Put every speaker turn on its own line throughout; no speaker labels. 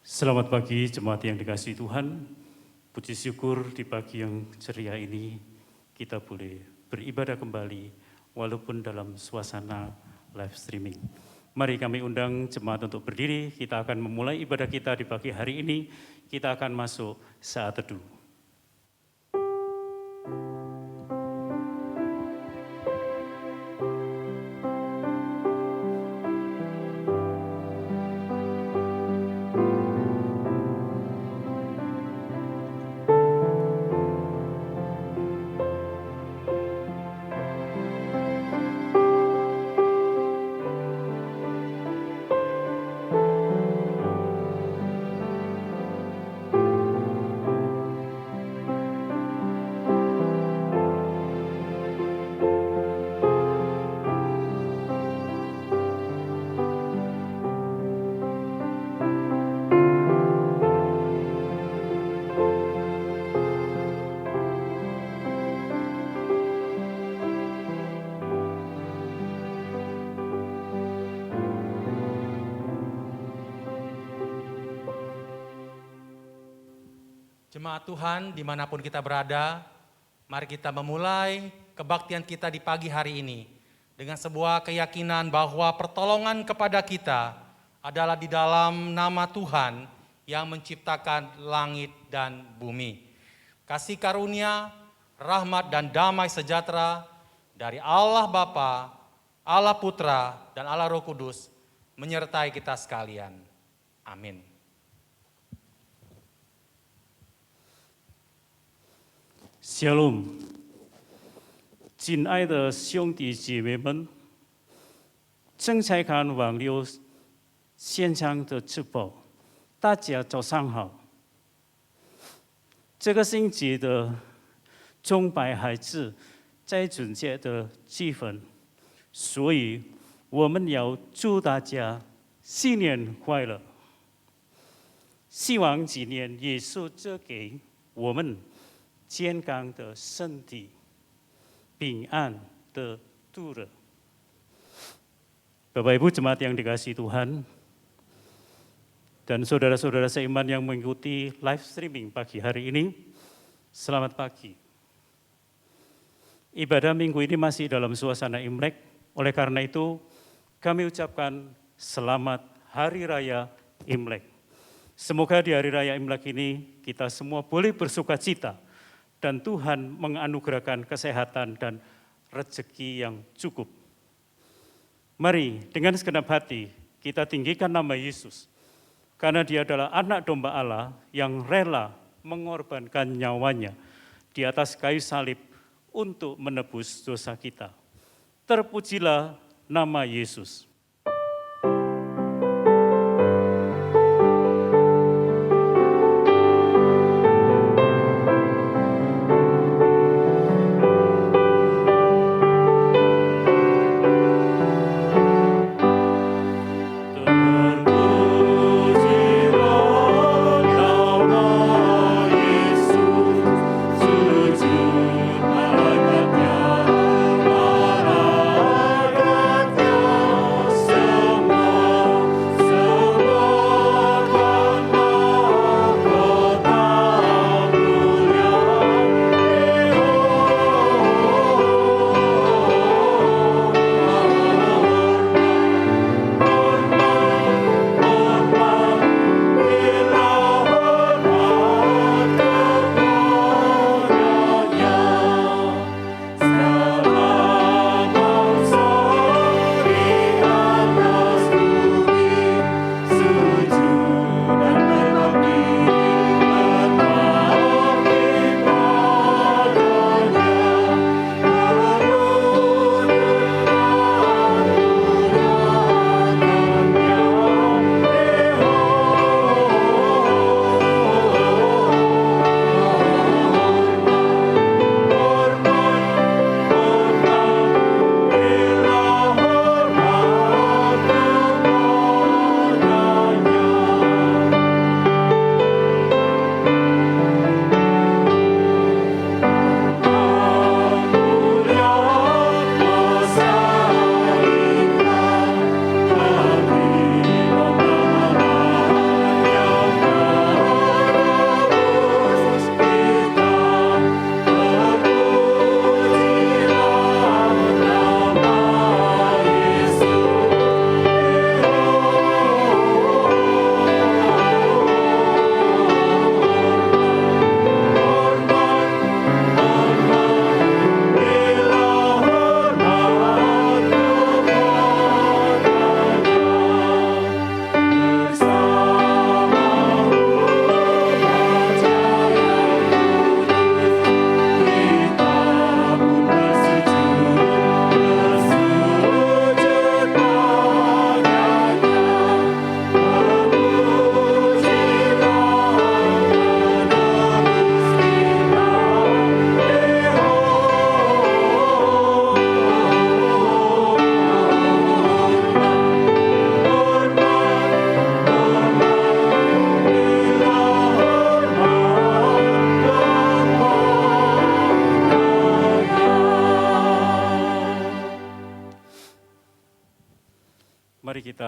Selamat pagi jemaat yang dikasihi Tuhan. Puji syukur di pagi yang ceria ini kita boleh beribadah kembali walaupun dalam suasana live streaming. Mari kami undang jemaat untuk berdiri, kita akan memulai ibadah kita di pagi hari ini. Kita akan masuk saat teduh.
Jemaat Tuhan, dimanapun kita berada, mari kita memulai kebaktian kita di pagi hari ini dengan sebuah keyakinan bahwa pertolongan kepada kita adalah di dalam nama Tuhan yang menciptakan langit dan bumi. Kasih karunia, rahmat dan damai sejahtera dari Allah Bapa, Allah Putra, dan Allah Roh Kudus menyertai kita sekalian. Amin.
Shalom， 亲爱的兄弟姐妹们，正在看网络现场的直播，大家早上好。这个星期的钟摆还是在准确的气氛，所以我们要祝大家新年快乐。希望今年耶稣赐给我们健康的身体，平安的度日。Bapak Ibu jemaat yang dikasihi Tuhan, dan saudara-saudara seiman yang mengikuti live streaming pagi hari ini, selamat pagi. Ibadah minggu ini masih dalam suasana Imlek, oleh karena itu kami ucapkan selamat Hari Raya Imlek. Semoga di Hari Raya Imlek ini kita semua boleh bersuka cita, dan Tuhan menganugerahkan kesehatan dan rezeki yang cukup. Mari dengan segenap hati kita tinggikan nama Yesus, karena Dia adalah anak domba Allah yang rela mengorbankan nyawanya di atas kayu salib untuk menebus dosa kita. Terpujilah nama Yesus.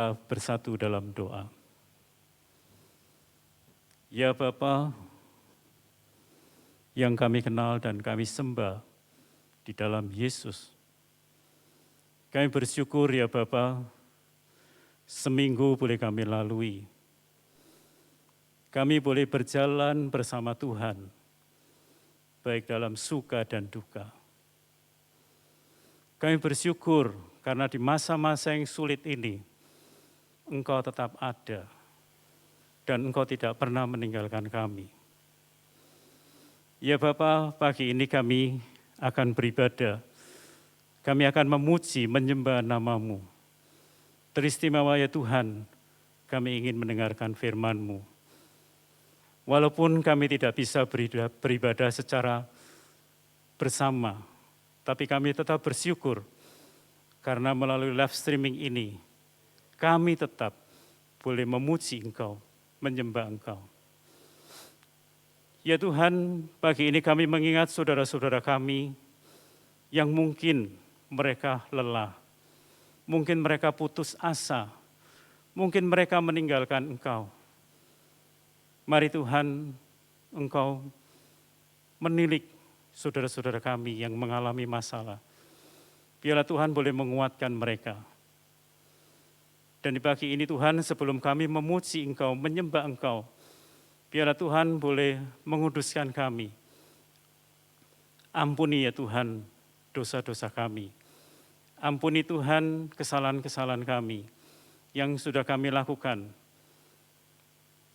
kita bersatu dalam doa. Ya Bapa, yang kami kenal dan kami sembah di dalam Yesus. Kami bersyukur ya Bapa, seminggu boleh kami lalui. Kami boleh berjalan bersama Tuhan, baik dalam suka dan duka. Kami bersyukur karena di masa-masa yang sulit ini, Engkau tetap ada dan Engkau tidak pernah meninggalkan kami. Ya Bapa, pagi ini kami akan beribadah. Kami akan memuji, menyembah nama-Mu. Teristimewa ya Tuhan, kami ingin mendengarkan firman-Mu. Walaupun kami tidak bisa beribadah secara bersama, tapi kami tetap bersyukur karena melalui live streaming ini, kami tetap boleh memuji Engkau, menyembah Engkau. Ya Tuhan, pagi ini kami mengingat saudara-saudara kami yang mungkin mereka lelah, mungkin mereka putus asa, mungkin mereka meninggalkan Engkau. Mari Tuhan, Engkau menilik saudara-saudara kami yang mengalami masalah. Biarlah Tuhan boleh menguatkan mereka. Dan di pagi ini Tuhan, sebelum kami memuji Engkau, menyembah Engkau, biarlah Tuhan boleh menguduskan kami. Ampuni ya Tuhan dosa-dosa kami. Ampuni Tuhan kesalahan-kesalahan kami yang sudah kami lakukan,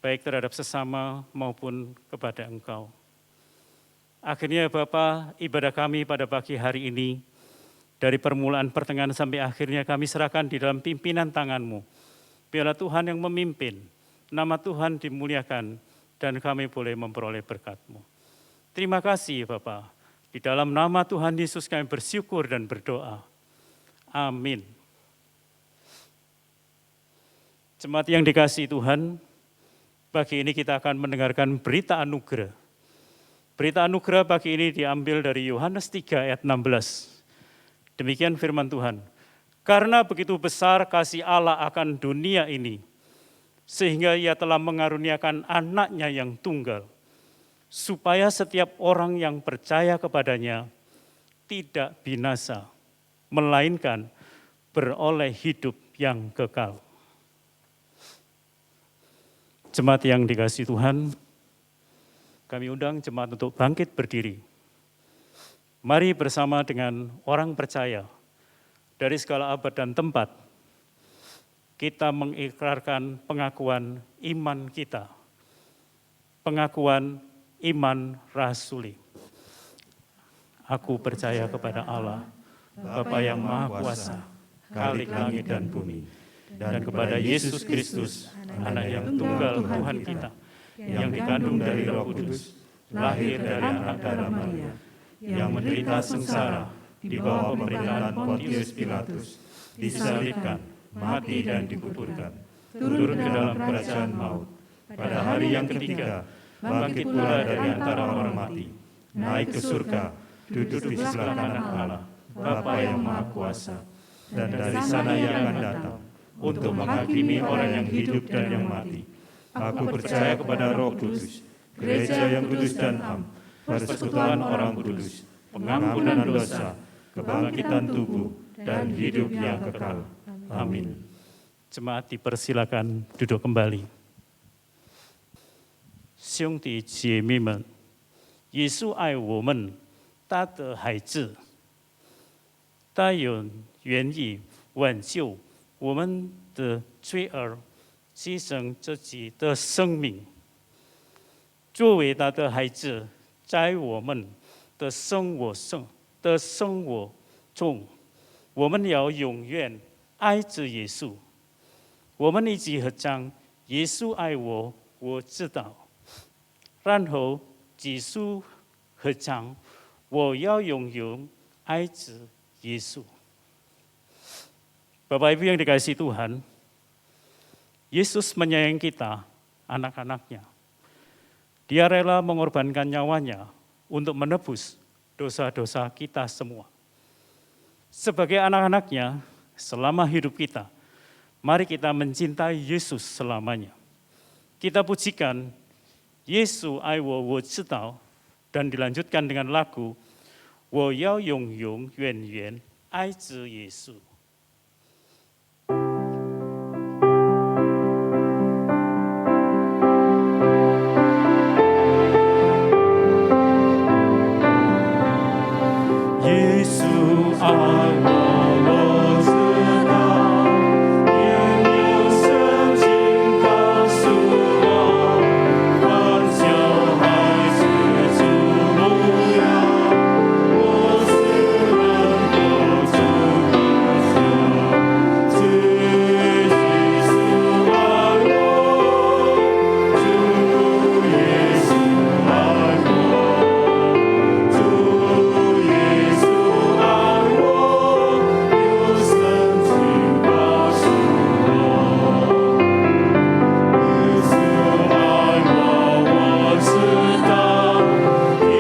baik terhadap sesama maupun kepada Engkau. Akhirnya Bapa, ibadah kami pada pagi hari ini, dari permulaan pertengahan sampai akhirnya kami serahkan di dalam pimpinan tangan-Mu. Biarlah Tuhan yang memimpin, nama Tuhan dimuliakan, dan kami boleh memperoleh berkat-Mu. Terima kasih Bapa. Di dalam nama Tuhan Yesus kami bersyukur dan berdoa. Amin. Jemaat yang dikasihi Tuhan, pagi ini kita akan mendengarkan berita anugerah. Berita anugerah pagi ini diambil dari Yohanes 3 ayat 16. Demikian firman Tuhan. Karena begitu besar kasih Allah akan dunia ini, sehingga Ia telah mengaruniakan anaknya yang tunggal, supaya setiap orang yang percaya kepadanya tidak binasa, melainkan beroleh hidup yang kekal. Jemaat yang dikasihi Tuhan, kami undang jemaat untuk bangkit berdiri. Mari bersama dengan orang percaya dari segala abad dan tempat, kita mengikrarkan pengakuan iman kita, pengakuan iman rasuli. Aku percaya kepada Allah, Bapa yang Maha Kuasa, Khalik langit dan bumi, dan kepada Yesus Kristus, Anak yang tunggal Tuhan kita, yang dikandung dari Roh Kudus, lahir dari anak darah Maria, yang menderita sengsara di bawah pemerintahan Pontius Pilatus, disalibkan, mati dan dikuburkan, turun ke dalam kerajaan maut. Pada hari yang ketiga, bangkit pula dari antara orang mati, naik ke surga, duduk di sebelah kanan Allah, Bapa yang Maha Kuasa, dan dari sana Ia akan datang untuk menghakimi orang yang hidup dan yang mati. Aku percaya kepada Roh Kudus, gereja yang kudus dan am, persekutuan orang kudus, pengampunan dosa, kebangkitan tubuh, dan hidup yang kekal. Amin. Jemaat dipersilakan duduk kembali. 兄弟姐妹们，耶稣爱我们，他的孩子，他有愿意挽救我们的罪而牺牲自己的生命。作为他的孩子，在我们的生活中，我们要永远爱着耶稣。我们一起合唱：耶稣爱我，我知道。然后继续合唱：我要永远爱着耶稣。Bapak Ibu yang dikasihi Tuhan, Yesus menyayangi kita, anak-anaknya. Dia rela mengorbankan nyawanya untuk menebus dosa-dosa kita semua. Sebagai anak-anaknya, selama hidup kita, Mari kita mencintai Yesus selamanya. Kita pujikan Yesu ai wo知道 dan dilanjutkan dengan lagu 我要永永远远爱着耶稣。耶稣爱我，我知道，也有圣经告诉我，凡小孩子主牧养，我是人都知道，主耶稣爱我，主耶稣爱我，主耶稣爱我，有圣经告诉我，耶稣爱我，我知道，因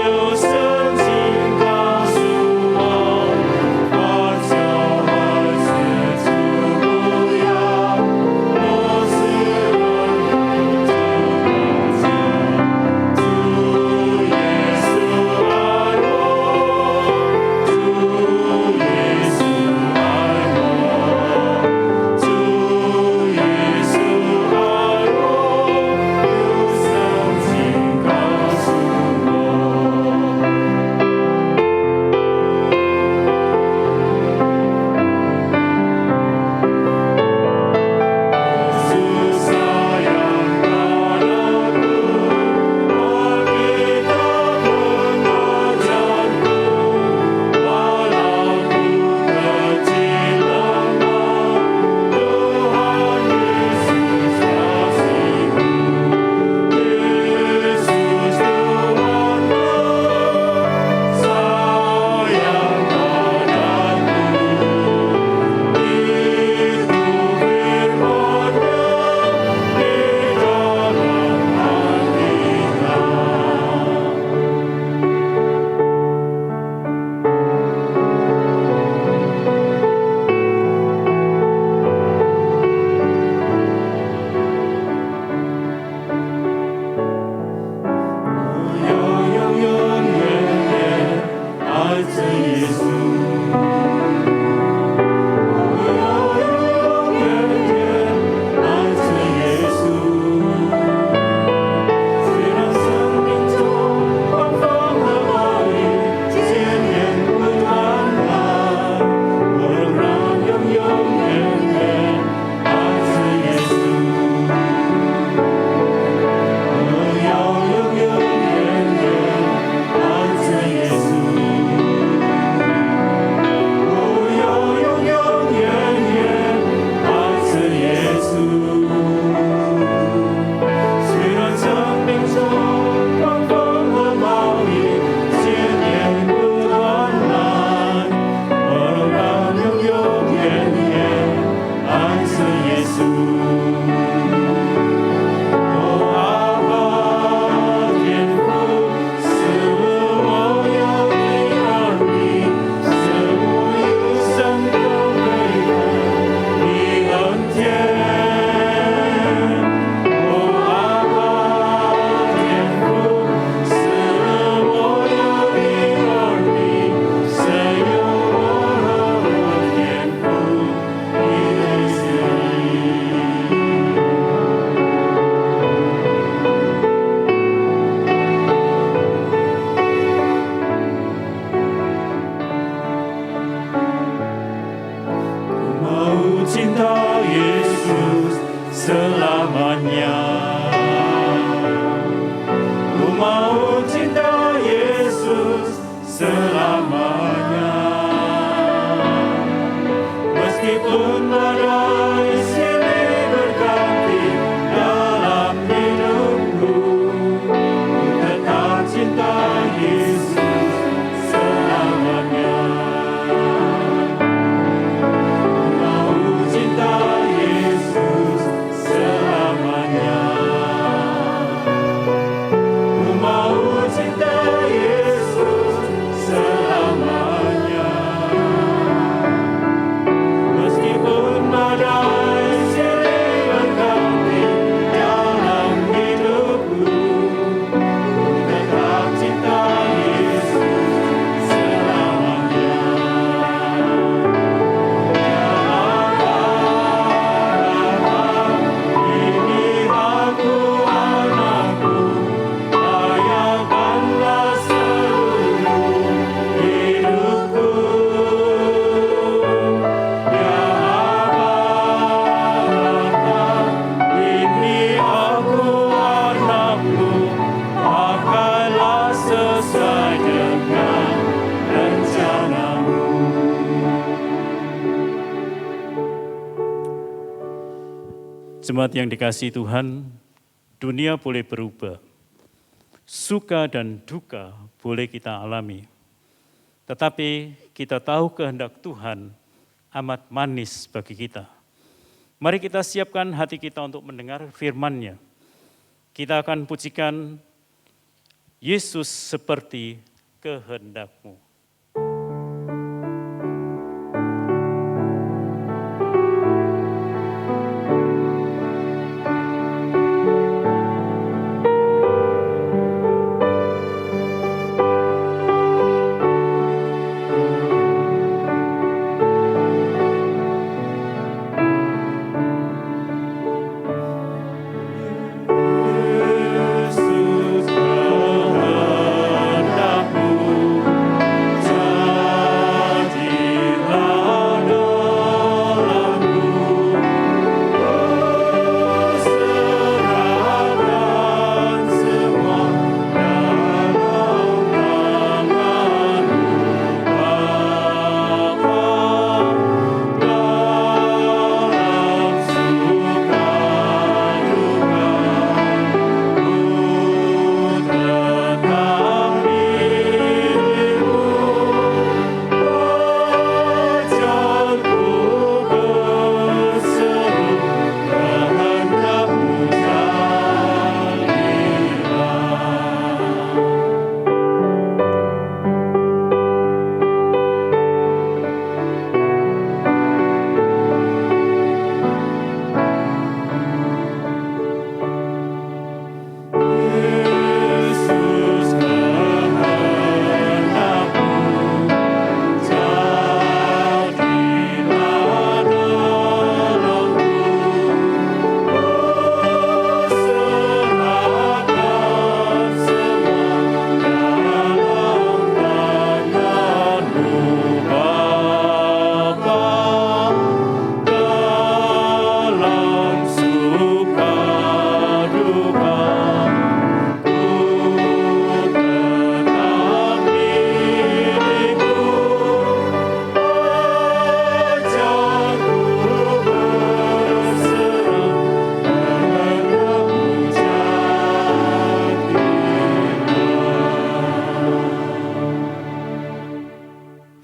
有圣经告诉我，凡小孩子主牧养，我是人都知道，主耶稣爱我。主耶稣爱我，主耶稣爱我，有圣经告诉我。Yesus sayang padaku, Alkitab mengajarku, walau ku kecil lemah, Tuhan Yesus kasihku. Yesus Tuhanku, sayang padaku. Itu firman-Nya di dalam Alkitab.我要永永远远爱着耶稣，我要永永远远爱着耶稣。虽然生命中狂风和暴雨千年不断来，我仍然永永远远爱着耶稣。我要永永远远爱着耶稣，我要永永远远爱着耶稣。虽然生命中狂风和暴雨千年不断来，我仍然永永远远爱着耶稣。阿爸天父，赐我有你儿女，赐我有生都配得你恩典。阿爸天父，赐我有你儿女，谁有我和我天父你的心。Ku mau cinta Yesus selamanya. Ku mau cinta Yesus selamanya. Meskipun badai silih berganti dalam hidupku, ku tetap cinta Yesus selamanya. Mau cinta Yesus selamanya. Jemaat yang dikasihi Tuhan, dunia boleh berubah. Suka dan duka boleh kita alami. Tetapi kita tahu kehendak Tuhan amat manis bagi kita. Mari kita siapkan hati kita untuk mendengar firman-Nya. Kita akan pujikan Yesus seperti kehendak-Mu.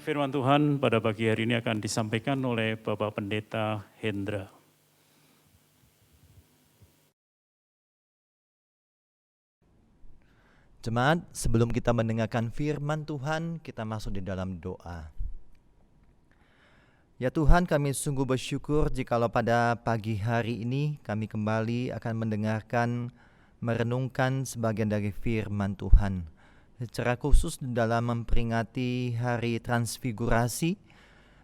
Firman Tuhan pada pagi hari ini akan disampaikan oleh Bapak Pendeta Hendra.
Jemaat, sebelum kita mendengarkan firman Tuhan, kita masuk di dalam doa. Ya Tuhan, kami sungguh bersyukur jikalau pada pagi hari ini kami kembali akan mendengarkan, merenungkan sebagian dari firman Tuhan. Secara khusus dalam memperingati hari transfigurasi,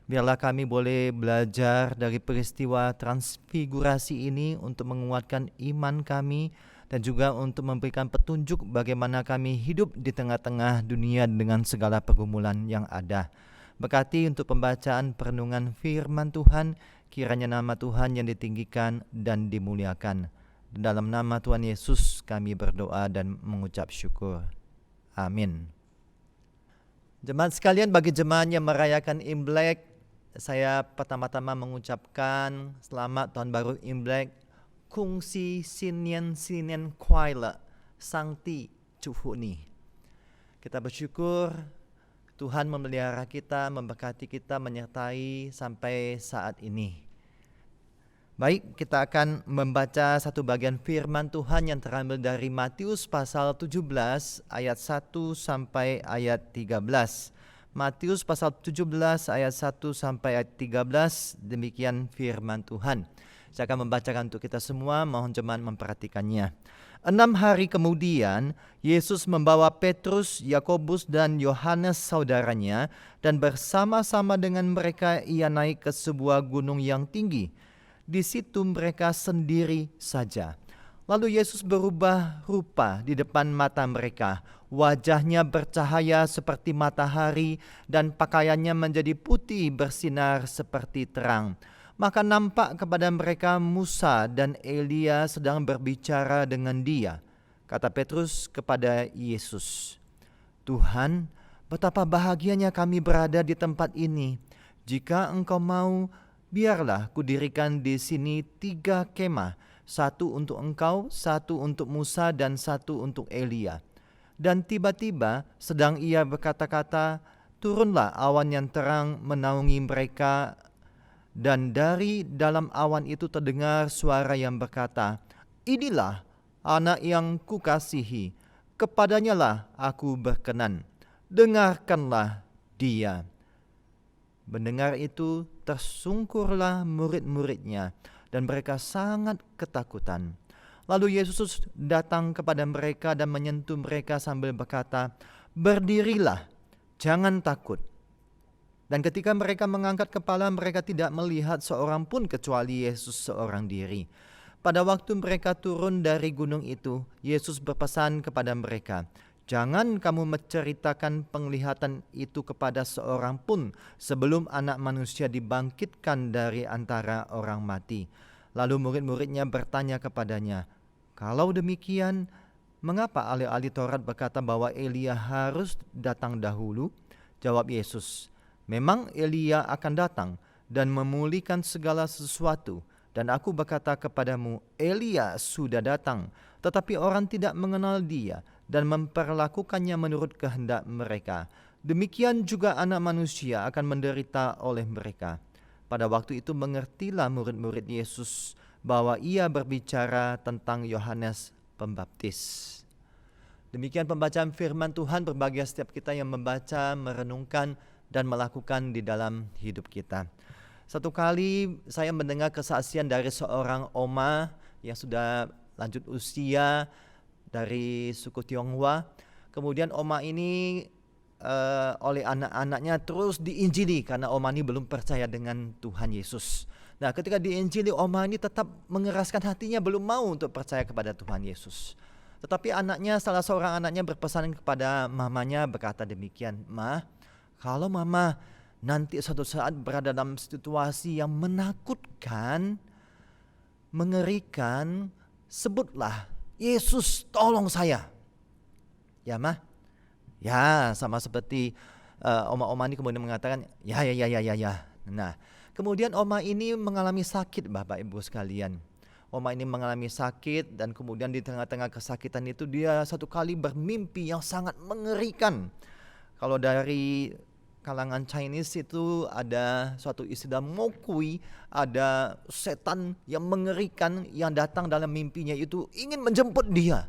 biarlah kami boleh belajar dari peristiwa transfigurasi ini untuk menguatkan iman kami dan juga untuk memberikan petunjuk bagaimana kami hidup di tengah-tengah dunia dengan segala pergumulan yang ada. Berkati untuk pembacaan perenungan firman Tuhan, kiranya nama Tuhan yang ditinggikan dan dimuliakan. Dalam nama Tuhan Yesus kami berdoa dan mengucap syukur. Amin. Jemaat sekalian, bagi jemaat yang merayakan Imlek, saya pertama-tama mengucapkan selamat Tahun Baru Imlek. Kungsi Sinien Kuaile Sangti Cuhuni. Kita bersyukur Tuhan memelihara kita, memberkati kita, menyertai sampai saat ini. Baik, kita akan membaca satu bagian firman Tuhan yang terambil dari Matius pasal 17 ayat 1 sampai ayat 13. Matius pasal 17 ayat 1 sampai ayat 13, demikian firman Tuhan. Saya akan membacakan untuk kita semua, mohon jemaat memperhatikannya. 6 hari kemudian, Yesus membawa Petrus, Yakobus dan Yohanes saudaranya, dan bersama-sama dengan mereka ia naik ke sebuah gunung yang tinggi. Di situ mereka sendiri saja. Lalu Yesus berubah rupa di depan mata mereka. Wajahnya bercahaya seperti matahari dan pakaiannya menjadi putih bersinar seperti terang. Maka nampak kepada mereka Musa dan Elia sedang berbicara dengan dia. Kata Petrus kepada Yesus, "Tuhan, betapa bahagianya kami berada di tempat ini. Jika Engkau mau, biarlah kudirikan di sini 3 kemah, Satu untuk engkau, satu untuk Musa, dan satu untuk Elia. Dan tiba-tiba sedang ia berkata-kata, turunlah awan yang terang menaungi mereka, dan dari dalam awan itu terdengar suara yang berkata, inilah anak yang kukasihi, kepadanya lah aku berkenan, dengarkanlah dia. Mendengar itu tersungkurlah murid-muridnya, dan mereka sangat ketakutan. Lalu Yesus datang kepada mereka dan menyentuh mereka sambil berkata, berdirilah, jangan takut. Dan ketika mereka mengangkat kepala, mereka tidak melihat seorang pun kecuali Yesus seorang diri. Pada waktu mereka turun dari gunung itu, Yesus berpesan kepada mereka, jangan kamu menceritakan penglihatan itu kepada seorang pun sebelum Anak Manusia dibangkitkan dari antara orang mati. Lalu murid-muridnya bertanya kepadanya, kalau demikian, mengapa ahli-ahli Taurat berkata bahwa Elia harus datang dahulu? Jawab Yesus, memang Elia akan datang dan memulihkan segala sesuatu. Dan aku berkata kepadamu, Elia sudah datang, tetapi orang tidak mengenal dia dan memperlakukannya menurut kehendak mereka. Demikian juga Anak Manusia akan menderita oleh mereka. Pada waktu itu mengertilah murid-murid Yesus bahwa ia berbicara tentang Yohanes Pembaptis. Demikian pembacaan firman Tuhan. Berbahagia setiap kita yang membaca, merenungkan, dan melakukan di dalam hidup kita. Satu kali saya mendengar kesaksian dari seorang oma yang sudah lanjut usia dari suku Tionghoa. Kemudian oma ini oleh anak-anaknya terus diinjili karena oma ini belum percaya dengan Tuhan Yesus. Nah, ketika diinjili, oma ini tetap mengeraskan hatinya, belum mau untuk percaya kepada Tuhan Yesus. Tetapi salah seorang anaknya berpesan kepada mamanya berkata demikian, "Ma, kalau mama nanti suatu saat berada dalam situasi yang menakutkan, mengerikan, sebutlah, Yesus tolong saya." Ya, Ma? Ya, sama seperti oma-oma ini kemudian mengatakan, ya. Nah, kemudian oma ini mengalami sakit, Bapak Ibu sekalian. Oma ini mengalami sakit dan kemudian di tengah-tengah kesakitan itu dia satu kali bermimpi yang sangat mengerikan. Kalau dari kalangan Chinese itu ada suatu istilah mokui, ada setan yang mengerikan yang datang dalam mimpinya itu ingin menjemput dia.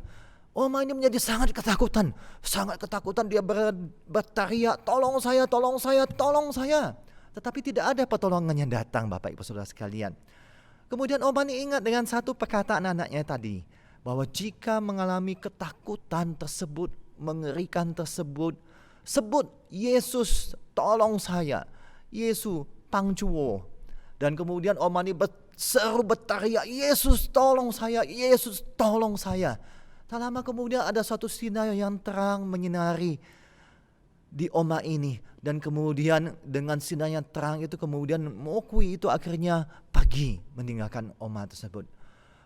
Oma ini menjadi sangat ketakutan. Dia berteriak, tolong saya. Tetapi tidak ada pertolongan yang datang, Bapak Ibu Saudara sekalian. Kemudian oma ini ingat dengan satu perkataan anaknya tadi, bahwa jika mengalami ketakutan tersebut, mengerikan tersebut, sebut, Yesus tolong saya, Yesus pangcuo. Dan kemudian oma ini berteriak, Yesus tolong saya, Yesus tolong saya. Tak lama kemudian ada suatu sinar yang terang menyinari di oma ini. Dan kemudian dengan sinar yang terang itu kemudian mokui itu akhirnya pergi meninggalkan oma tersebut.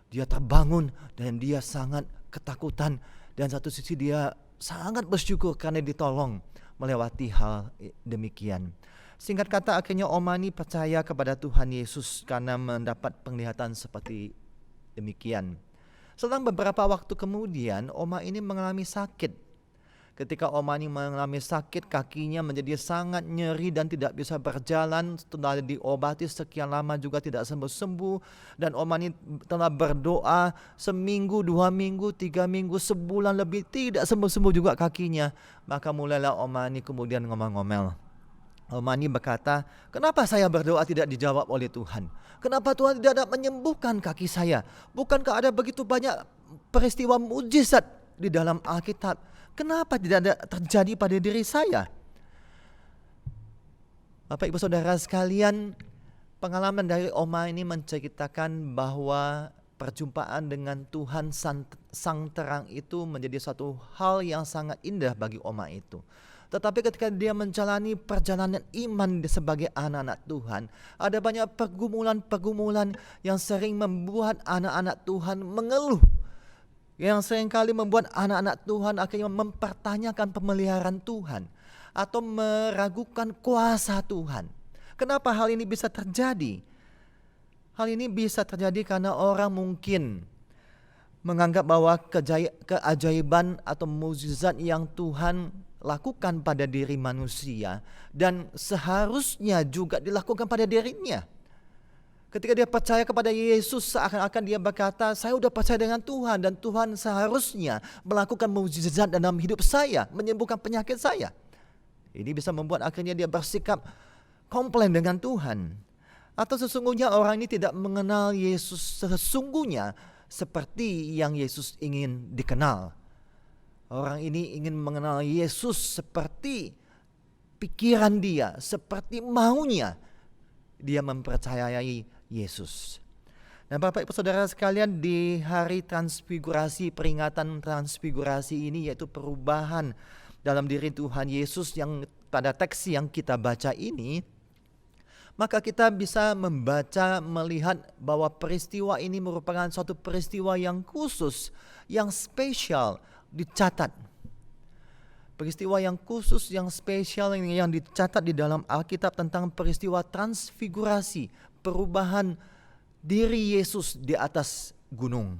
Dia terbangun dan dia sangat ketakutan. Dan satu sisi dia sangat bersyukur karena ditolong melewati hal demikian. Singkat kata akhirnya oma ini percaya kepada Tuhan Yesus karena mendapat penglihatan seperti demikian. Selang beberapa waktu kemudian oma ini mengalami sakit. Ketika oma ini mengalami sakit, kakinya menjadi sangat nyeri dan tidak bisa berjalan. Setelah diobati sekian lama juga tidak sembuh-sembuh. Dan oma ini telah berdoa seminggu, 2 minggu, 3 minggu, sebulan lebih tidak sembuh-sembuh juga kakinya. Maka mulailah oma ini kemudian ngomel-ngomel. Oma ini berkata, kenapa saya berdoa tidak dijawab oleh Tuhan? Kenapa Tuhan tidak menyembuhkan kaki saya? Bukankah ada begitu banyak peristiwa mujizat di dalam Alkitab? Kenapa tidak ada terjadi pada diri saya? Bapak Ibu Saudara sekalian, pengalaman dari oma ini menceritakan bahwa perjumpaan dengan Tuhan Sang Terang itu menjadi suatu hal yang sangat indah bagi oma itu. Tetapi ketika dia menjalani perjalanan iman sebagai anak-anak Tuhan, ada banyak pergumulan-pergumulan yang sering membuat anak-anak Tuhan mengeluh. Yang seringkali membuat anak-anak Tuhan akhirnya mempertanyakan pemeliharaan Tuhan atau meragukan kuasa Tuhan. Kenapa hal ini bisa terjadi? Hal ini bisa terjadi karena orang mungkin menganggap bahwa keajaiban atau mukjizat yang Tuhan lakukan pada diri manusia dan seharusnya juga dilakukan pada dirinya. Ketika dia percaya kepada Yesus, seakan-akan dia berkata, saya sudah percaya dengan Tuhan dan Tuhan seharusnya melakukan mukjizat dalam hidup saya, menyembuhkan penyakit saya. Ini bisa membuat akhirnya dia bersikap komplain dengan Tuhan. Atau sesungguhnya orang ini tidak mengenal Yesus sesungguhnya seperti yang Yesus ingin dikenal. Orang ini ingin mengenal Yesus seperti pikiran dia, seperti maunya dia mempercayai Yesus. Nah, Bapak Ibu Saudara sekalian, di hari transfigurasi, peringatan transfigurasi ini yaitu perubahan dalam diri Tuhan Yesus yang pada teks yang kita baca ini, maka kita bisa membaca, melihat bahwa peristiwa ini merupakan suatu peristiwa yang khusus, yang spesial, dicatat. Peristiwa yang khusus, yang spesial yang dicatat di dalam Alkitab tentang peristiwa transfigurasi, perubahan diri Yesus di atas gunung.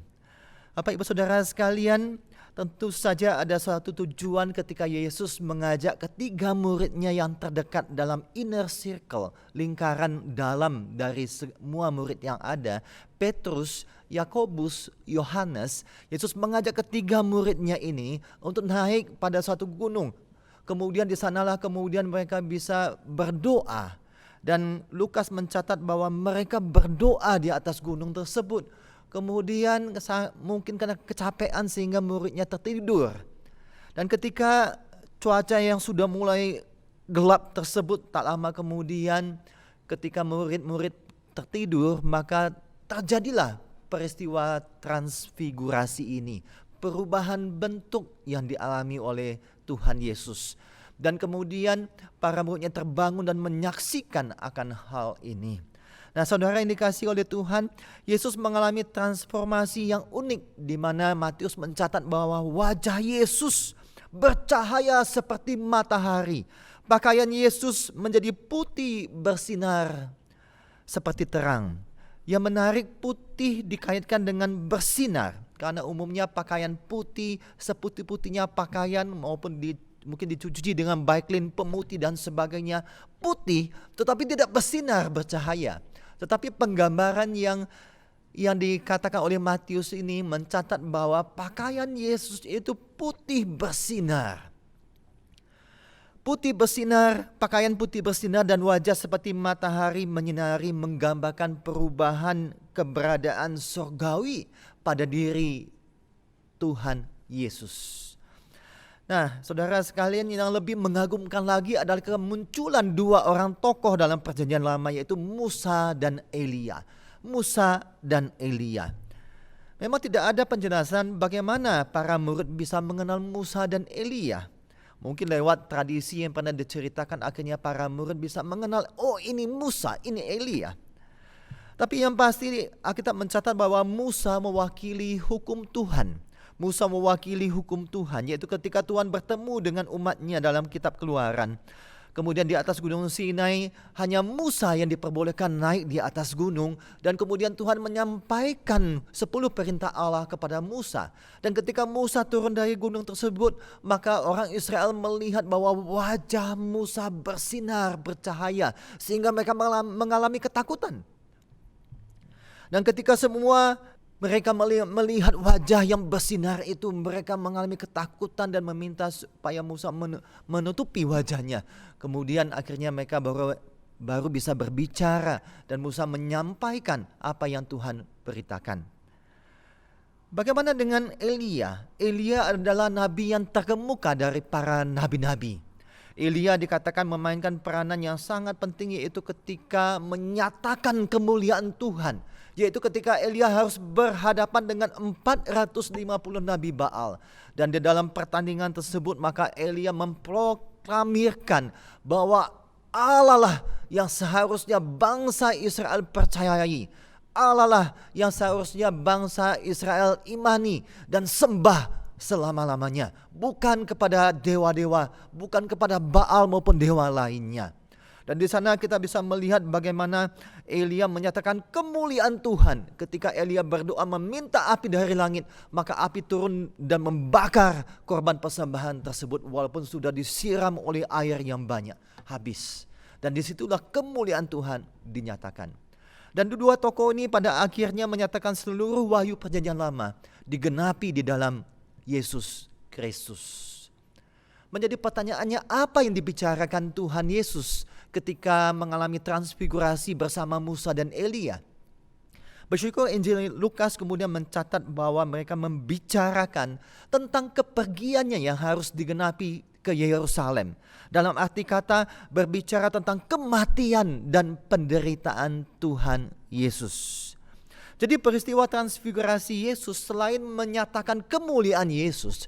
Bapak Ibu Saudara sekalian, tentu saja ada suatu tujuan ketika Yesus mengajak ketiga muridnya yang terdekat dalam inner circle, lingkaran dalam dari semua murid yang ada, Petrus, Yakobus, Yohanes. Yesus mengajak ketiga muridnya ini untuk naik pada suatu gunung. Kemudian di sanalah kemudian mereka bisa berdoa. Dan Lukas mencatat bahwa mereka berdoa di atas gunung tersebut. Kemudian mungkin karena kecapean sehingga muridnya tertidur. Dan ketika cuaca yang sudah mulai gelap tersebut, tak lama kemudian ketika murid-murid tertidur, maka terjadilah peristiwa transfigurasi ini. Perubahan bentuk yang dialami oleh Tuhan Yesus. Dan kemudian para muridnya terbangun dan menyaksikan akan hal ini. Nah, saudara, yang dikasihi oleh Tuhan, Yesus mengalami transformasi yang unik di mana Matius mencatat bahwa wajah Yesus bercahaya seperti matahari. Pakaian Yesus menjadi putih bersinar seperti terang. Yang menarik, putih dikaitkan dengan bersinar karena umumnya pakaian putih, seputih-putihnya pakaian maupun mungkin dicuci dengan baiklin pemutih dan sebagainya, putih tetapi tidak bersinar bercahaya. Tetapi penggambaran yang dikatakan oleh Matius ini mencatat bahwa pakaian Yesus itu putih bersinar. Putih bersinar, pakaian putih bersinar dan wajah seperti matahari menyinari, menggambarkan perubahan keberadaan surgawi pada diri Tuhan Yesus. Nah, saudara sekalian, yang lebih mengagumkan lagi adalah kemunculan dua orang tokoh dalam perjanjian lama, yaitu Musa dan Elia. Musa dan Elia. Memang tidak ada penjelasan bagaimana para murid bisa mengenal Musa dan Elia. Mungkin lewat tradisi yang pernah diceritakan akhirnya para murid bisa mengenal, oh ini Musa, ini Elia. Tapi yang pasti Alkitab mencatat bahwa Musa mewakili hukum Tuhan. Musa mewakili hukum Tuhan, yaitu ketika Tuhan bertemu dengan umatnya dalam kitab Keluaran. Kemudian di atas gunung Sinai hanya Musa yang diperbolehkan naik di atas gunung. Dan kemudian Tuhan menyampaikan 10 perintah Allah kepada Musa. Dan ketika Musa turun dari gunung tersebut, maka orang Israel melihat bahwa wajah Musa bersinar, bercahaya, sehingga mereka mengalami ketakutan. Dan ketika semua mereka melihat wajah yang bersinar itu, mereka mengalami ketakutan dan meminta supaya Musa menutupi wajahnya. Kemudian akhirnya mereka baru bisa berbicara dan Musa menyampaikan apa yang Tuhan beritakan. Bagaimana dengan Elia? Elia adalah nabi yang terkemuka dari para nabi-nabi. Elia dikatakan memainkan peranan yang sangat penting, yaitu ketika menyatakan kemuliaan Tuhan. Yaitu ketika Elia harus berhadapan dengan 450 nabi Baal. Dan di dalam pertandingan tersebut maka Elia memproklamirkan bahwa Allah lah yang seharusnya bangsa Israel percayai. Allah lah yang seharusnya bangsa Israel imani dan sembah selama-lamanya. Bukan kepada dewa-dewa, bukan kepada Baal maupun dewa lainnya. Dan di sana kita bisa melihat bagaimana Elia menyatakan kemuliaan Tuhan. Ketika Elia berdoa meminta api dari langit, maka api turun dan membakar korban persembahan tersebut walaupun sudah disiram oleh air yang banyak, habis. Dan disitulah kemuliaan Tuhan dinyatakan. Dan dua tokoh ini pada akhirnya menyatakan seluruh wahyu perjanjian lama digenapi di dalam Yesus Kristus. Menjadi pertanyaannya, apa yang dibicarakan Tuhan Yesus ketika mengalami transfigurasi bersama Musa dan Elia? Bersyukur Injil Lukas kemudian mencatat bahwa mereka membicarakan tentang kepergiannya yang harus digenapi ke Yerusalem. Dalam arti kata berbicara tentang kematian dan penderitaan Tuhan Yesus. Jadi peristiwa transfigurasi Yesus selain menyatakan kemuliaan Yesus,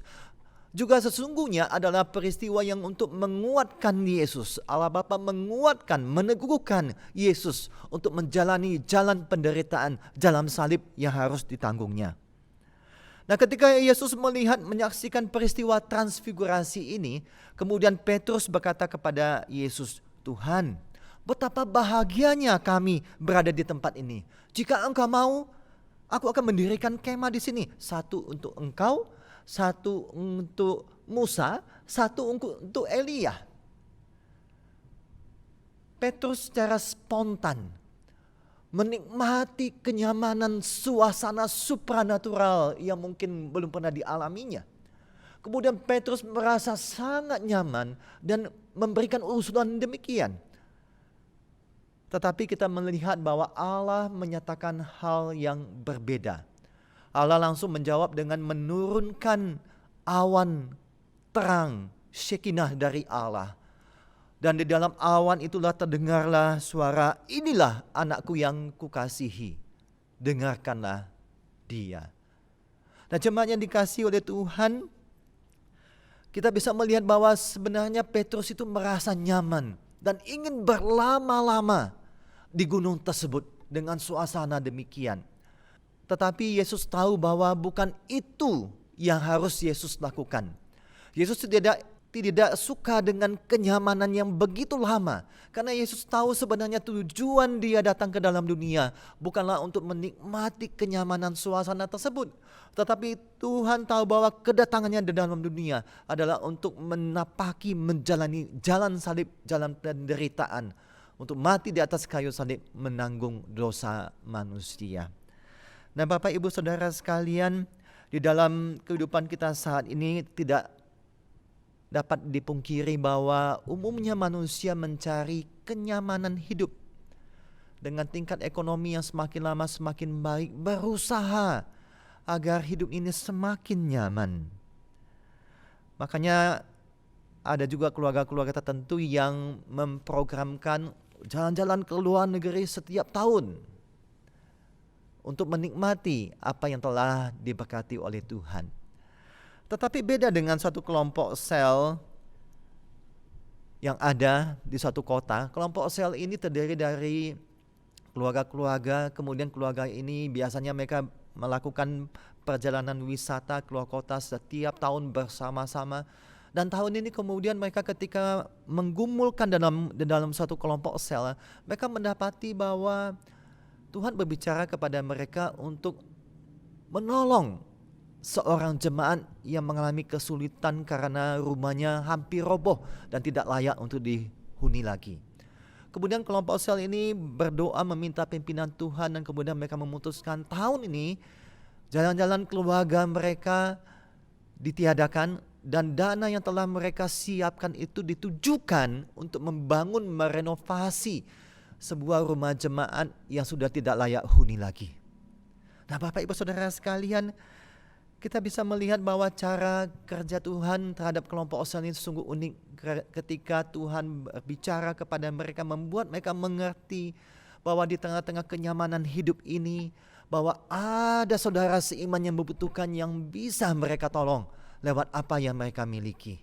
juga sesungguhnya adalah peristiwa yang untuk menguatkan Yesus. Allah Bapa menguatkan, meneguhkan Yesus untuk menjalani jalan penderitaan, jalan salib yang harus ditanggungnya. Nah, ketika Yesus menyaksikan peristiwa transfigurasi ini, kemudian Petrus berkata kepada Yesus, "Tuhan, betapa bahagianya kami berada di tempat ini. Jika Engkau mau, aku akan mendirikan kemah di sini. Satu untuk Engkau, satu untuk Musa, satu untuk Elia." Petrus secara spontan menikmati kenyamanan suasana supranatural yang mungkin belum pernah dialaminya. Kemudian Petrus merasa sangat nyaman dan memberikan usulan demikian. Tetapi kita melihat bahwa Allah menyatakan hal yang berbeda. Allah langsung menjawab dengan menurunkan awan terang, Shekinah dari Allah. Dan di dalam awan itulah terdengarlah suara, "Inilah anakku yang kukasihi, dengarkanlah dia." Nah, jemaat yang dikasihi oleh Tuhan, kita bisa melihat bahwa sebenarnya Petrus itu merasa nyaman dan ingin berlama-lama di gunung tersebut dengan suasana demikian. Tetapi Yesus tahu bahwa bukan itu yang harus Yesus lakukan. Yesus tidak suka dengan kenyamanan yang begitu lama. Karena Yesus tahu sebenarnya tujuan dia datang ke dalam dunia bukanlah untuk menikmati kenyamanan suasana tersebut. Tetapi Tuhan tahu bahwa kedatangannya di dalam dunia adalah untuk menapaki, menjalani jalan salib, jalan penderitaan. Untuk mati di atas kayu salib menanggung dosa manusia. Nah, Bapak Ibu Saudara sekalian, di dalam kehidupan kita saat ini tidak dapat dipungkiri bahwa umumnya manusia mencari kenyamanan hidup. Dengan tingkat ekonomi yang semakin lama semakin baik, berusaha agar hidup ini semakin nyaman. Makanya ada juga keluarga-keluarga tertentu yang memprogramkan jalan-jalan ke luar negeri setiap tahun untuk menikmati apa yang telah diberkati oleh Tuhan. Tetapi beda dengan satu kelompok sel yang ada di suatu kota. Kelompok sel ini terdiri dari keluarga-keluarga, kemudian keluarga ini biasanya mereka melakukan perjalanan wisata keluar kota setiap tahun bersama-sama. Dan tahun ini kemudian mereka ketika menggumulkan dalam suatu kelompok sel, mereka mendapati bahwa Tuhan berbicara kepada mereka untuk menolong seorang jemaat yang mengalami kesulitan karena rumahnya hampir roboh dan tidak layak untuk dihuni lagi. Kemudian kelompok sel ini berdoa meminta pimpinan Tuhan dan kemudian mereka memutuskan tahun ini jalan-jalan keluarga mereka ditiadakan dan dana yang telah mereka siapkan itu ditujukan untuk membangun, merenovasi sebuah rumah jemaat yang sudah tidak layak huni lagi. Nah, Bapak Ibu Saudara sekalian, kita bisa melihat bahwa cara kerja Tuhan terhadap kelompok sel ini sungguh unik ketika Tuhan berbicara kepada mereka, membuat mereka mengerti bahwa di tengah-tengah kenyamanan hidup ini, bahwa ada saudara seiman yang membutuhkan yang bisa mereka tolong lewat apa yang mereka miliki.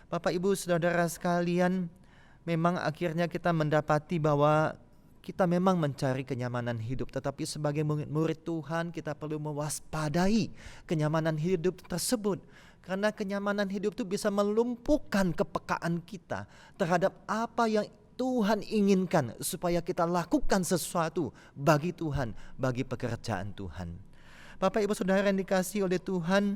Bapak Ibu Saudara sekalian, memang akhirnya kita mendapati bahwa kita memang mencari kenyamanan hidup, tetapi sebagai murid Tuhan kita perlu mewaspadai kenyamanan hidup tersebut. Karena kenyamanan hidup itu bisa melumpuhkan kepekaan kita terhadap apa yang Tuhan inginkan supaya kita lakukan sesuatu bagi Tuhan, bagi pekerjaan Tuhan. Bapak Ibu Saudara yang dikasihi oleh Tuhan,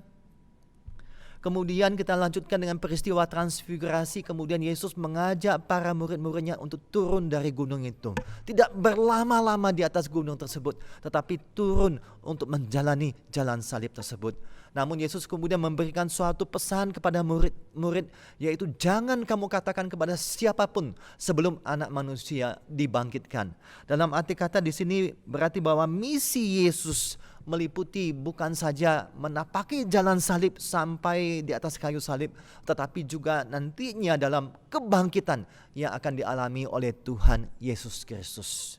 kemudian kita lanjutkan dengan peristiwa transfigurasi. Kemudian Yesus mengajak para murid-muridnya untuk turun dari gunung itu. Tidak berlama-lama di atas gunung tersebut, tetapi turun untuk menjalani jalan salib tersebut. Namun Yesus kemudian memberikan suatu pesan kepada murid-murid, yaitu jangan kamu katakan kepada siapapun sebelum Anak Manusia dibangkitkan. Dalam arti kata di sini berarti bahwa misi Yesus meliputi bukan saja menapaki jalan salib sampai di atas kayu salib, tetapi juga nantinya dalam kebangkitan yang akan dialami oleh Tuhan Yesus Kristus.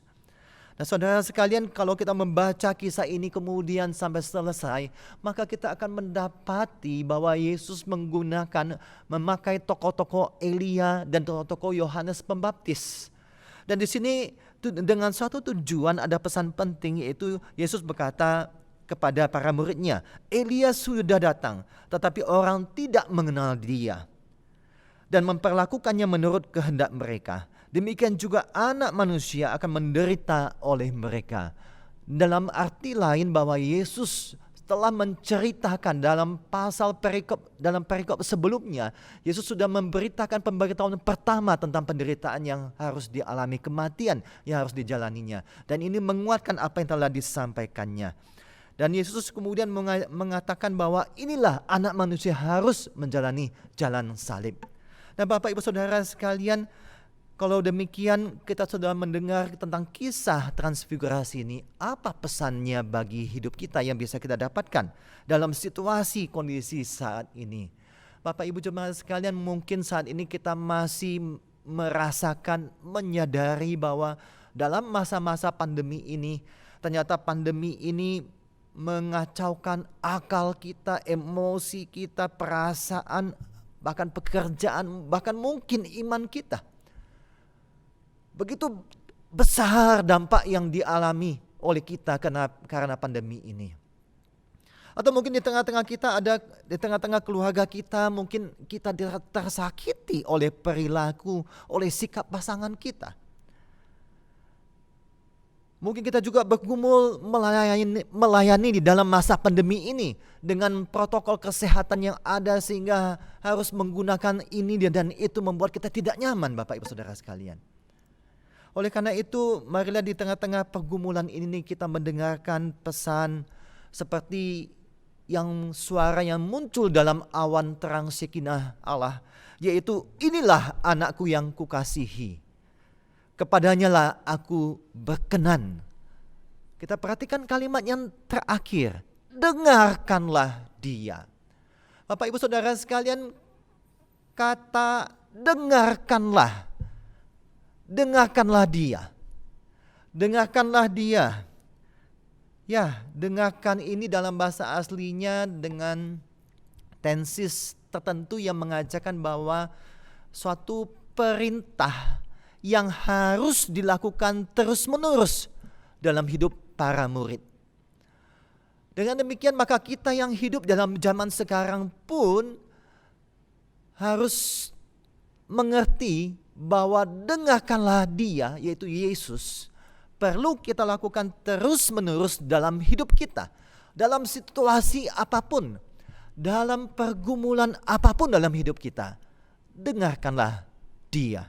Nah saudara sekalian, kalau kita membaca kisah ini kemudian sampai selesai, maka kita akan mendapati bahwa Yesus memakai tokoh-tokoh Elia dan tokoh-tokoh Yohanes Pembaptis. Dan di sini dengan suatu tujuan ada pesan penting, yaitu Yesus berkata kepada para muridnya, Elia sudah datang, tetapi orang tidak mengenal dia dan memperlakukannya menurut kehendak mereka. Demikian juga Anak Manusia akan menderita oleh mereka. Dalam arti lain bahwa Yesus telah menceritakan dalam perikop sebelumnya, Yesus sudah memberitakan pemberitahuan pertama tentang penderitaan yang harus dialami, kematian yang harus dijalaninya. Dan ini menguatkan apa yang telah disampaikannya. Dan Yesus kemudian mengatakan bahwa inilah Anak Manusia harus menjalani jalan salib. Nah Bapak Ibu Saudara sekalian, kalau demikian kita sudah mendengar tentang kisah transfigurasi ini, apa pesannya bagi hidup kita yang bisa kita dapatkan dalam situasi kondisi saat ini? Bapak Ibu jemaat sekalian, mungkin saat ini kita masih merasakan, menyadari bahwa dalam masa-masa pandemi ini, ternyata pandemi ini mengacaukan akal kita, emosi kita, perasaan, bahkan pekerjaan, bahkan mungkin iman kita. Begitu besar dampak yang dialami oleh kita karena pandemi ini. Atau mungkin di tengah-tengah kita di tengah-tengah keluarga kita, mungkin kita tersakiti oleh perilaku, oleh sikap pasangan kita. Mungkin kita juga bergumul melayani di dalam masa pandemi ini dengan protokol kesehatan yang ada, sehingga harus menggunakan ini dan itu membuat kita tidak nyaman, Bapak Ibu Saudara sekalian. Oleh karena itu, marilah di tengah-tengah pergumulan ini kita mendengarkan pesan seperti yang suara yang muncul dalam awan terang Shekinah Allah, yaitu inilah anakku yang kukasihi, kepadanya lah aku berkenan. Kita perhatikan kalimat yang terakhir, dengarkanlah dia. Bapak Ibu Saudara sekalian, kata dengarkanlah dia. Dengarkanlah dia. Ya, dengarkan ini dalam bahasa aslinya dengan tensis tertentu yang mengajarkan bahwa suatu perintah yang harus dilakukan terus-menerus dalam hidup para murid. Dengan demikian maka kita yang hidup dalam zaman sekarang pun harus mengerti bahwa dengarkanlah dia, yaitu Yesus, perlu kita lakukan terus-menerus dalam hidup kita. Dalam situasi apapun, dalam pergumulan apapun dalam hidup kita, dengarkanlah dia.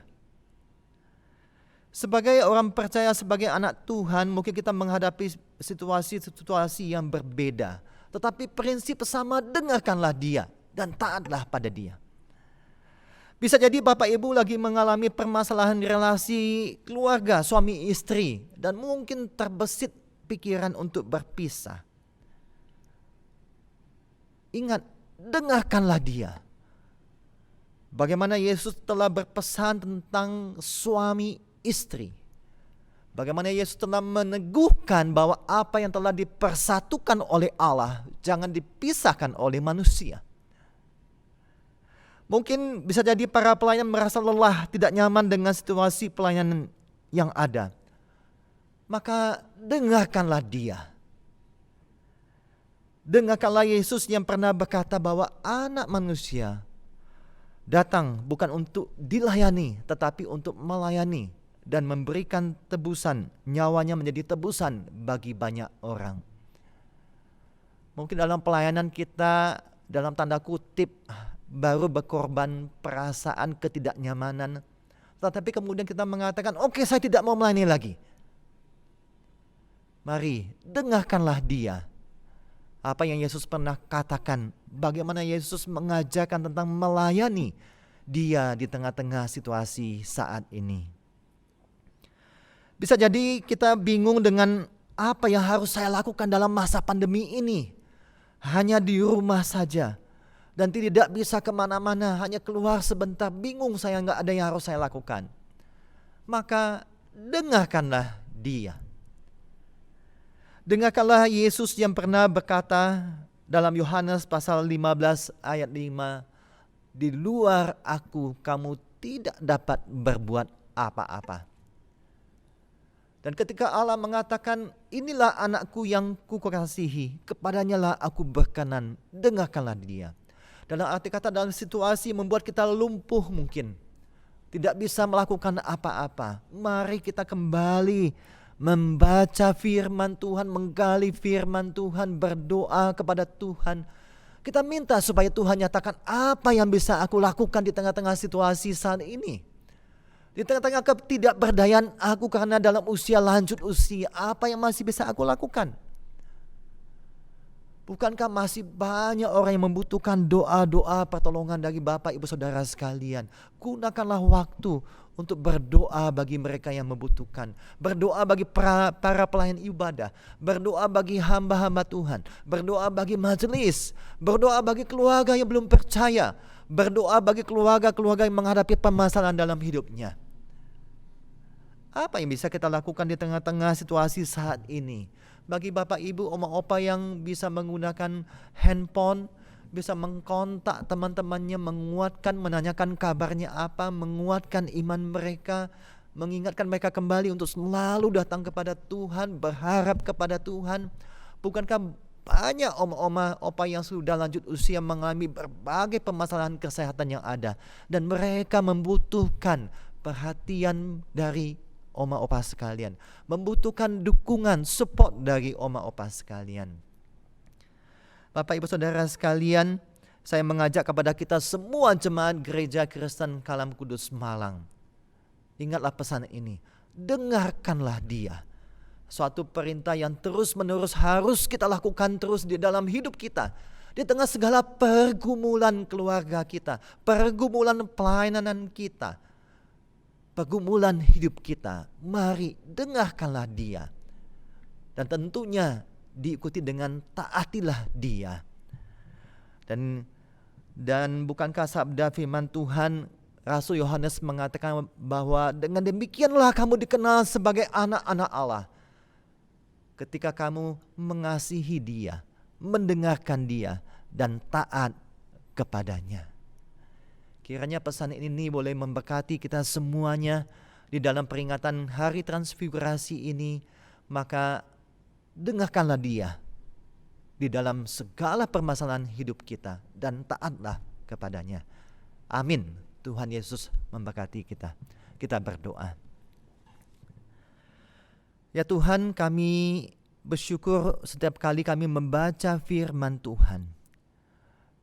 Sebagai orang percaya, sebagai anak Tuhan, mungkin kita menghadapi situasi-situasi yang berbeda. Tetapi prinsip sama, dengarkanlah dia dan taatlah pada dia. Bisa jadi Bapak Ibu lagi mengalami permasalahan relasi keluarga, suami istri, dan mungkin terbesit pikiran untuk berpisah. Ingat, dengarkanlah dia. Bagaimana Yesus telah berpesan tentang suami istri. Bagaimana Yesus telah meneguhkan bahwa apa yang telah dipersatukan oleh Allah jangan dipisahkan oleh manusia. Mungkin bisa jadi para pelayan merasa lelah, tidak nyaman dengan situasi pelayanan yang ada. Maka dengarkanlah dia. Dengarkanlah Yesus yang pernah berkata bahwa anak manusia datang bukan untuk dilayani, tetapi untuk melayani dan memberikan tebusan, nyawanya menjadi tebusan bagi banyak orang. Mungkin dalam pelayanan kita, dalam tanda kutip, baru berkorban perasaan ketidaknyamanan, tetapi kemudian kita mengatakan, oke, saya tidak mau melayani lagi. Mari, dengarkanlah dia. Apa yang Yesus pernah katakan, bagaimana Yesus mengajarkan tentang melayani dia di tengah-tengah situasi saat ini. Bisa jadi kita bingung dengan apa yang harus saya lakukan dalam masa pandemi ini. Hanya di rumah saja dan tidak bisa kemana-mana, hanya keluar sebentar, bingung saya, nggak ada yang harus saya lakukan. Maka dengarkanlah dia. Dengarkanlah Yesus yang pernah berkata dalam Yohanes pasal 15 ayat 5, di luar aku kamu tidak dapat berbuat apa-apa. Dan ketika Allah mengatakan, inilah anakku yang kukasihi, kepadanya lah aku berkenan, dengarkanlah dia. Dalam arti kata, dalam situasi membuat kita lumpuh mungkin, tidak bisa melakukan apa-apa, mari kita kembali membaca firman Tuhan, menggali firman Tuhan, berdoa kepada Tuhan. Kita minta supaya Tuhan nyatakan apa yang bisa aku lakukan di tengah-tengah situasi saat ini. Di tengah-tengah ketidakberdayaan aku karena dalam usia lanjut usia, apa yang masih bisa aku lakukan? Bukankah masih banyak orang yang membutuhkan doa-doa pertolongan dari Bapak Ibu Saudara sekalian? Gunakanlah waktu untuk berdoa bagi mereka yang membutuhkan. Berdoa bagi para pelayan ibadah. Berdoa bagi hamba-hamba Tuhan. Berdoa bagi majelis. Berdoa bagi keluarga yang belum percaya. Berdoa bagi keluarga-keluarga yang menghadapi permasalahan dalam hidupnya. Apa yang bisa kita lakukan di tengah-tengah situasi saat ini? Bagi Bapak Ibu, Oma Opa yang bisa menggunakan handphone, bisa mengkontak teman-temannya, menguatkan, menanyakan kabarnya apa, menguatkan iman mereka, mengingatkan mereka kembali untuk selalu datang kepada Tuhan, berharap kepada Tuhan. Bukankah banyak oma-oma, opa yang sudah lanjut usia mengalami berbagai permasalahan kesehatan yang ada, dan mereka membutuhkan perhatian dari oma opa sekalian, membutuhkan dukungan, support dari oma opa sekalian. Bapak Ibu Saudara sekalian, saya mengajak kepada kita semua jemaat Gereja Kristen Kalam Kudus Malang. Ingatlah pesan ini, dengarkanlah dia. Suatu perintah yang terus-menerus harus kita lakukan terus di dalam hidup kita. Di tengah segala pergumulan keluarga kita, pergumulan pelayanan kita, pergumulan hidup kita, mari dengarkanlah dia. Dan tentunya diikuti dengan taatilah dia. Dan bukankah sabda firman Tuhan, Rasul Yohanes mengatakan bahwa dengan demikianlah kamu dikenal sebagai anak-anak Allah, ketika kamu mengasihi dia, mendengarkan dia, dan taat kepadanya. Kiranya pesan ini boleh memberkati kita semuanya di dalam peringatan Hari Transfigurasi ini. Maka dengarkanlah dia di dalam segala permasalahan hidup kita dan taatlah kepadanya. Amin. Tuhan Yesus memberkati kita. Kita berdoa. Ya Tuhan, kami bersyukur setiap kali kami membaca firman Tuhan.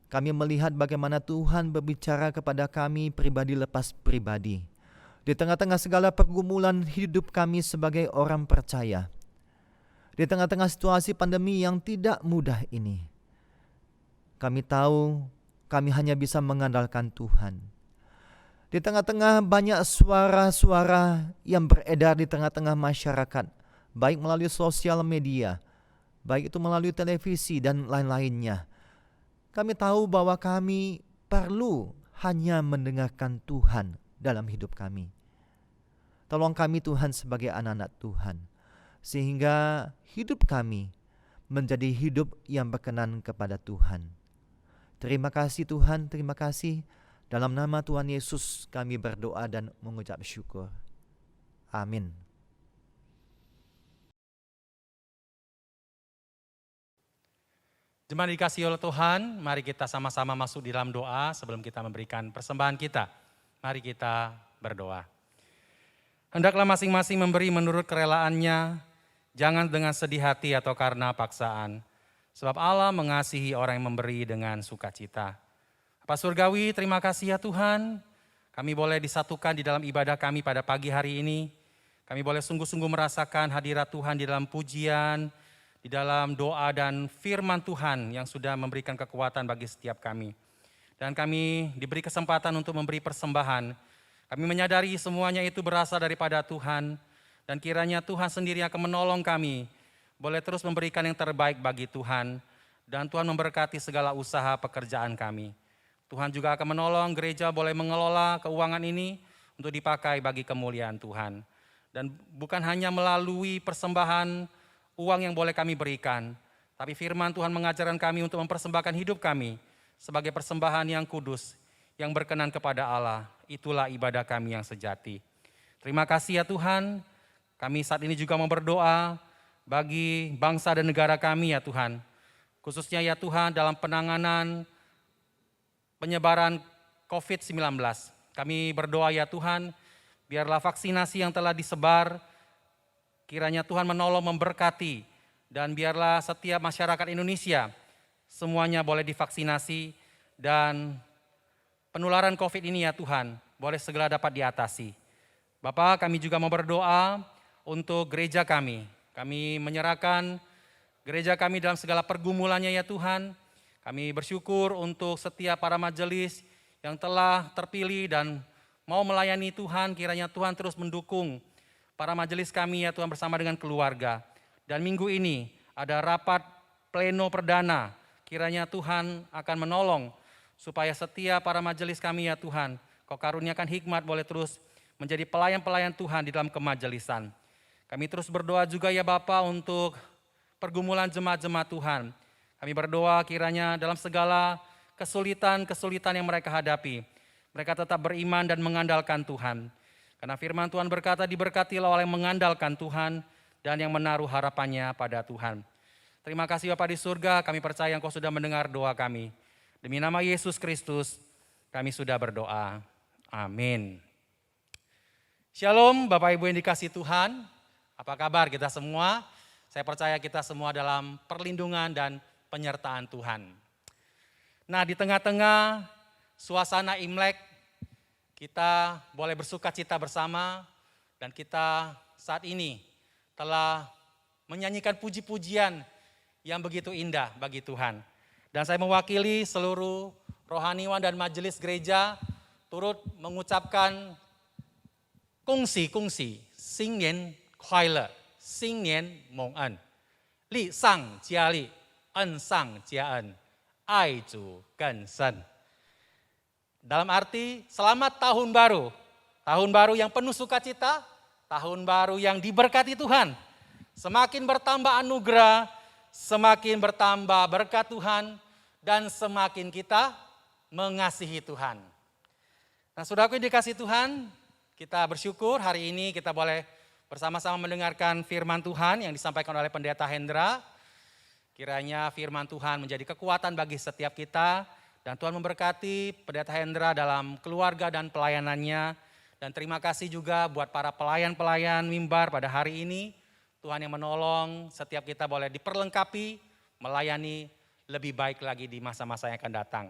Kami melihat bagaimana Tuhan berbicara kepada kami pribadi lepas pribadi. Di tengah-tengah segala pergumulan hidup kami sebagai orang percaya. Di tengah-tengah situasi pandemi yang tidak mudah ini. Kami tahu kami hanya bisa mengandalkan Tuhan. Di tengah-tengah banyak suara-suara yang beredar di tengah-tengah masyarakat, baik melalui sosial media, baik itu melalui televisi dan lain-lainnya. Kami tahu bahwa kami perlu hanya mendengarkan Tuhan dalam hidup kami. Tolong kami Tuhan sebagai anak-anak Tuhan, sehingga hidup kami menjadi hidup yang berkenan kepada Tuhan. Terima kasih Tuhan, terima kasih. Dalam nama Tuhan Yesus kami berdoa dan mengucap syukur. Amin.
Jemaat dikasihi oleh Tuhan, mari kita sama-sama masuk di dalam doa sebelum kita memberikan persembahan kita. Mari kita berdoa. Hendaklah masing-masing memberi menurut kerelaannya, jangan dengan sedih hati atau karena paksaan. Sebab Allah mengasihi orang yang memberi dengan sukacita. Bapa Surgawi, terima kasih ya Tuhan. Kami boleh disatukan di dalam ibadah kami pada pagi hari ini. Kami boleh sungguh-sungguh merasakan hadirat Tuhan di dalam pujian, di dalam doa dan firman Tuhan yang sudah memberikan kekuatan bagi setiap kami. Dan kami diberi kesempatan untuk memberi persembahan. Kami menyadari semuanya itu berasal daripada Tuhan. Dan kiranya Tuhan sendiri akan menolong kami. Boleh terus memberikan yang terbaik bagi Tuhan. Dan Tuhan memberkati segala usaha pekerjaan kami. Tuhan juga akan menolong gereja boleh mengelola keuangan ini untuk dipakai bagi kemuliaan Tuhan. Dan bukan hanya melalui persembahan uang yang boleh kami berikan, tapi firman Tuhan mengajarkan kami untuk mempersembahkan hidup kami sebagai persembahan yang kudus, yang berkenan kepada Allah. Itulah ibadah kami yang sejati. Terima kasih ya Tuhan, kami saat ini juga mau berdoa bagi bangsa dan negara kami ya Tuhan. Khususnya ya Tuhan dalam penanganan penyebaran COVID-19. Kami berdoa ya Tuhan, biarlah vaksinasi yang telah disebar, kiranya Tuhan menolong memberkati dan biarlah setiap masyarakat Indonesia semuanya boleh divaksinasi dan penularan COVID ini ya Tuhan boleh segera dapat diatasi. Bapak, kami juga mau berdoa untuk gereja kami. Kami menyerahkan gereja kami dalam segala pergumulannya ya Tuhan. Kami bersyukur untuk setiap para majelis yang telah terpilih dan mau melayani Tuhan, kiranya Tuhan terus mendukung para majelis kami ya Tuhan bersama dengan keluarga. Dan minggu ini ada rapat pleno perdana. Kiranya Tuhan akan menolong supaya setiap para majelis kami ya Tuhan, Kau karuniakan hikmat boleh terus menjadi pelayan-pelayan Tuhan di dalam kemajelisan. Kami terus berdoa juga ya Bapa untuk pergumulan jemaat-jemaat Tuhan. Kami berdoa kiranya dalam segala kesulitan-kesulitan yang mereka hadapi, mereka tetap beriman dan mengandalkan Tuhan. Karena firman Tuhan berkata, diberkatilah oleh yang mengandalkan Tuhan dan yang menaruh harapannya pada Tuhan. Terima kasih Bapa di surga, kami percaya Engkau sudah mendengar doa kami. Demi nama Yesus Kristus, kami sudah berdoa. Amin. Shalom Bapak Ibu yang dikasihi Tuhan, apa kabar kita semua? Saya percaya kita semua dalam perlindungan dan penyertaan Tuhan. Nah, di tengah-tengah suasana Imlek, kita boleh bersuka cita bersama dan kita saat ini telah menyanyikan puji-pujian yang begitu indah bagi Tuhan. Dan saya mewakili seluruh rohaniwan dan majelis gereja turut mengucapkan kongsi, Singnian Kuai Le, Singnian Mong En, Li Sang Jia Li, En Sang Jia En, Ai Zu Gen Shen. Dalam arti selamat tahun baru yang penuh sukacita, tahun baru yang diberkati Tuhan. Semakin bertambah anugerah, semakin bertambah berkat Tuhan, dan semakin kita mengasihi Tuhan. Nah saudaraku yang dikasihi Tuhan, kita bersyukur hari ini kita boleh bersama-sama mendengarkan firman Tuhan yang disampaikan oleh Pendeta Hendra. Kiranya firman Tuhan menjadi kekuatan bagi setiap kita. Dan Tuhan memberkati Pendeta Hendra dalam keluarga dan pelayanannya. Dan terima kasih juga buat para pelayan-pelayan mimbar pada hari ini. Tuhan yang menolong setiap kita boleh diperlengkapi, melayani lebih baik lagi di masa-masa yang akan datang.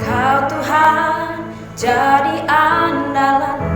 Kau Tuhan jadi andalanku,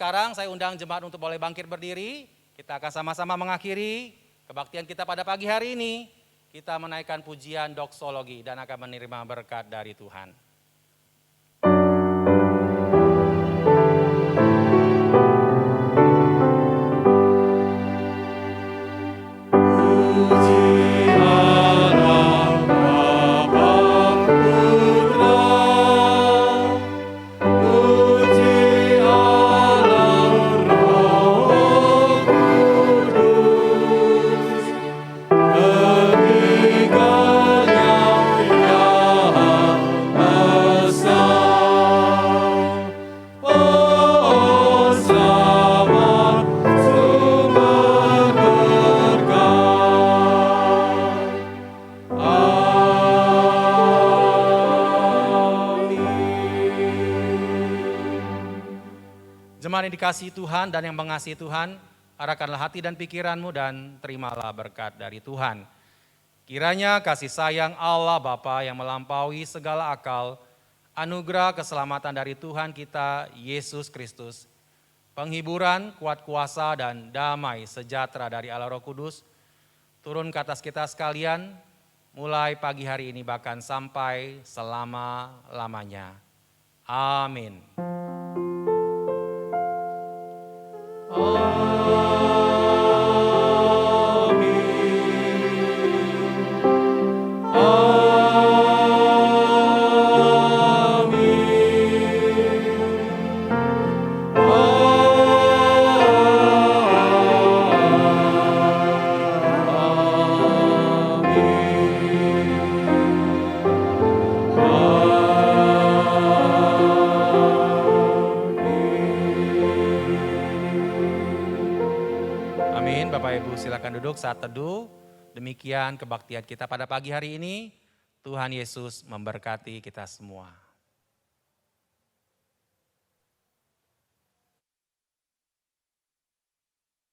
sekarang saya undang jemaat untuk boleh bangkit berdiri. Kita akan sama-sama mengakhiri kebaktian kita pada pagi hari ini. Kita menaikkan pujian doksologi dan akan menerima berkat dari Tuhan. Jemaat yang dikasihi Tuhan dan yang mengasihi Tuhan, arahkanlah hati dan pikiranmu dan terimalah berkat dari Tuhan. Kiranya kasih sayang Allah Bapa yang melampaui segala akal, anugerah keselamatan dari Tuhan kita Yesus Kristus, penghiburan, kuat kuasa dan damai sejahtera dari Allah Roh Kudus, turun ke atas kita sekalian, mulai pagi hari ini bahkan sampai selama-lamanya. Amin. Silakan duduk saat teduh. Demikian kebaktian kita pada pagi hari ini. Tuhan Yesus memberkati kita semua.